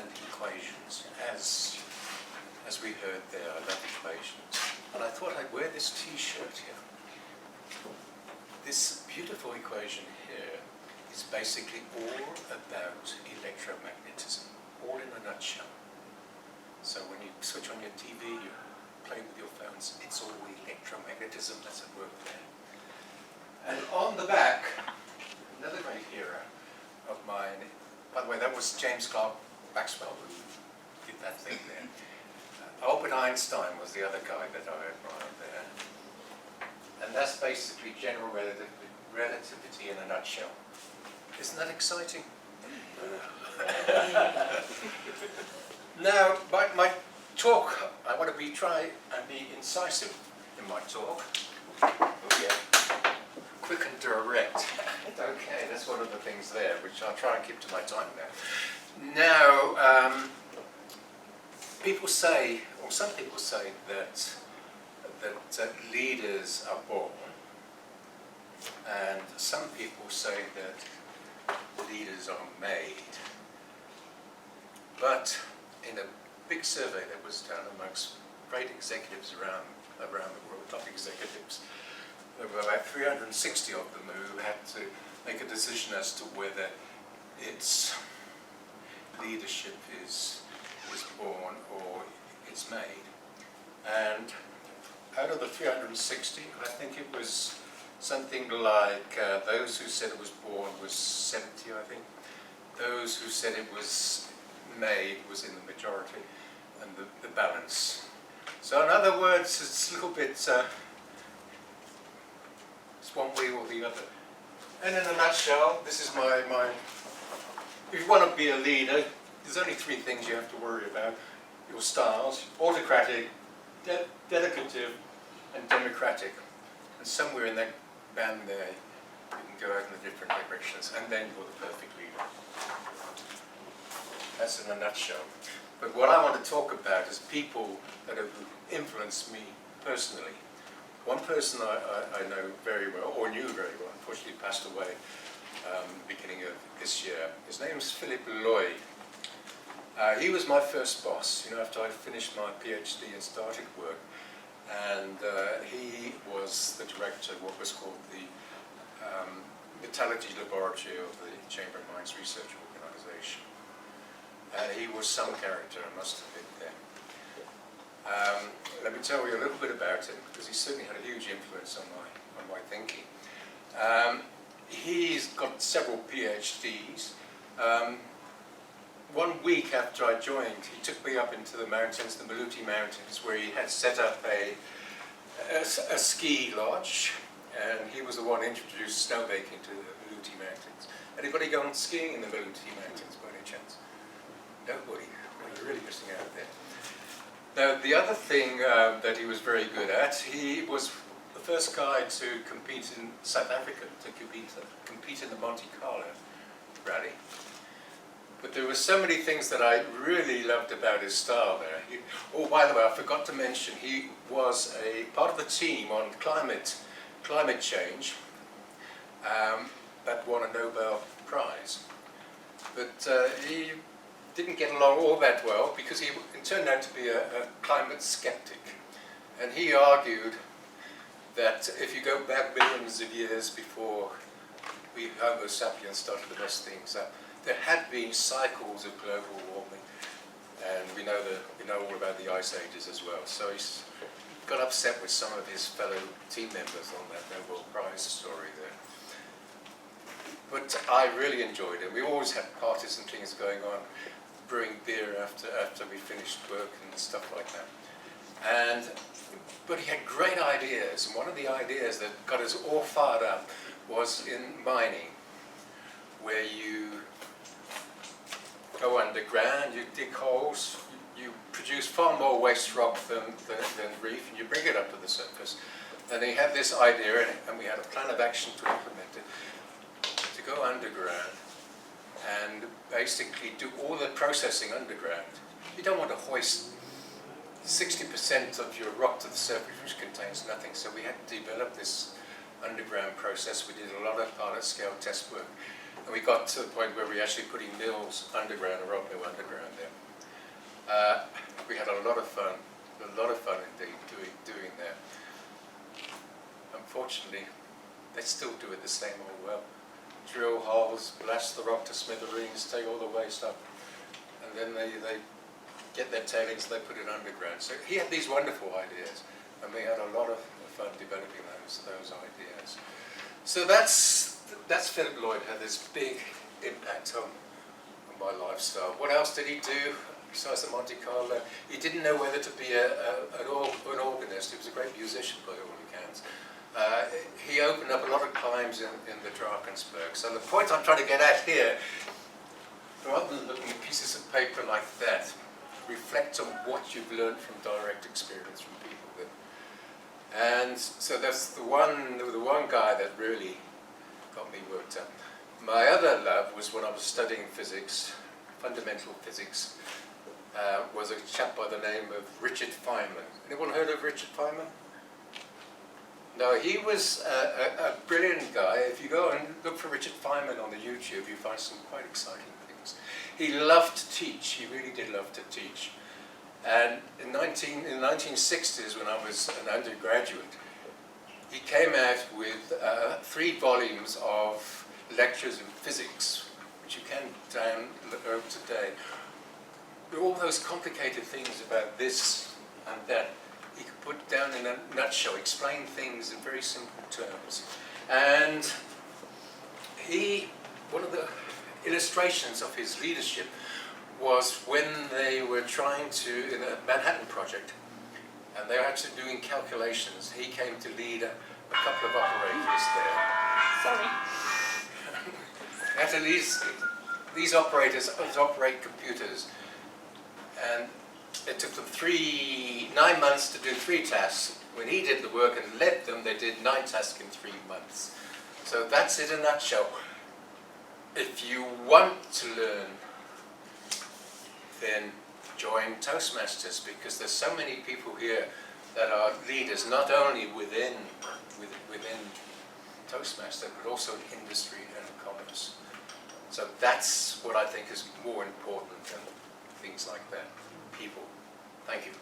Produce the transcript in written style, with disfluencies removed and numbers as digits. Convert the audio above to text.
and equations. As we heard there, I love equations. And I thought I'd wear this t-shirt here. This beautiful equation here is basically all about electromagnetism, all in a nutshell. So when you switch on your TV, you're playing with your phones, it's all electromagnetism that's at work there. And on the back, another great hero of mine, by the way, that was James Clerk Maxwell who did that thing there. Albert Einstein was the other guy that I admired there. And that's basically general relativity in a nutshell. Isn't that exciting? Now, my talk, I want to try and be incisive in my talk. Oh yeah, quick and direct. Okay, that's one of the things there, which I'll try and keep to my time now. Now, people say, or some people say that leaders are born, and some people say that leaders are made. But in a big survey that was done amongst great executives around the world, top executives, there were about 360 of them who had to make a decision as to whether its leadership is born or it's made. And out of the 360, I think it was something like those who said it was born was 70, I think. Those who said it was made was in the majority, and the balance. So in other words, it's a little bit, it's one way or the other. And in a nutshell, this is my if you want to be a leader, there's only three things you have to worry about. Your styles: autocratic, delegative, and democratic. And somewhere in that band there, you can go out in the different directions, and then you're the perfect leader. That's in a nutshell. But what I want to talk about is people that have influenced me personally. One person I know very well, or knew very well, unfortunately passed away beginning of this year. His name's Philip Lloyd. He was my first boss, after I finished my PhD and started work. And he was the director of what was called the Metallurgy Laboratory of the Chamber of Mines Research Organisation. He was some character, I must admit there. Let me tell you a little bit about him, because he certainly had a huge influence on my thinking. He's got several PhDs. 1 week after I joined, he took me up into the mountains, the Maluti Mountains, where he had set up a ski lodge, and he was the one who introduced snowmaking to the Maluti Mountains. Anybody gone skiing in the Maluti Mountains by any chance? Nobody. Well, you're really missing out there. Now, the other thing that he was very good at, he was the first guy to compete in South Africa, to compete in the Monte Carlo rally. But there were so many things that I really loved about his style there. Oh, by the way, I forgot to mention, he was a part of the team on climate change that won a Nobel Prize. But he didn't get along all that well because he turned out to be a climate skeptic. And he argued that if you go back millions of years before we Homo sapiens started to mess things up, there had been cycles of global warming, and we know all about the ice ages as well. So he's got upset with some of his fellow team members on that Nobel Prize story there. But I really enjoyed it. We always had parties and things going on, brewing beer after we finished work and stuff like that. But he had great ideas, and one of the ideas that got us all fired up was in mining, where you go underground, you dig holes, you produce far more waste rock than reef, and you bring it up to the surface. And he had this idea, and we had a plan of action to implement it, to go underground and basically do all the processing underground. You don't want to hoist 60% of your rock to the surface, which contains nothing. So we had to develop this underground process. We did a lot of pilot scale test work. And we got to the point where we were actually putting mills underground, a rock mill underground there. We had a lot of fun indeed doing that. Unfortunately, they still do it the same old well. Drill holes, blast the rock to smithereens, take all the waste up, and then they get their tailings, they put it underground. So he had these wonderful ideas, and we had a lot of fun developing those ideas. So that's Philip Lloyd, had this big impact on my lifestyle. What else did he do besides the Monte Carlo? He didn't know whether to be an organist. He was a great musician by all accounts. He opened up a lot of climbs in the Drakensberg. So the point I'm trying to get at here, rather than looking at pieces of paper like that, reflect on what you've learned from direct experience from people. And so that's the one guy that really got me worked up. My other love was when I was studying physics, fundamental physics, was a chap by the name of Richard Feynman. Anyone heard of Richard Feynman? No, he was a brilliant guy. If you go and look for Richard Feynman on the YouTube, you find some quite exciting things. He loved to teach. He really did love to teach. And in the 1960s, when I was an undergraduate, he came out with 3 volumes of lectures in physics, which you can download today. All those complicated things about this and that, he could put down in a nutshell, explain things in very simple terms. And one of the illustrations of his leadership was when they were trying to, in a Manhattan Project, and they were actually doing calculations. He came to lead a couple of operators there. Sorry. After these operators to operate computers, and it took them 9 months to do 3 tasks. When he did the work and led them, they did 9 tasks in 3 months. So that's it in a nutshell. If you want to learn, then join Toastmasters, because there's so many people here that are leaders, not only within Toastmaster, but also in industry and commerce. So that's what I think is more important than things like that. People. Thank you.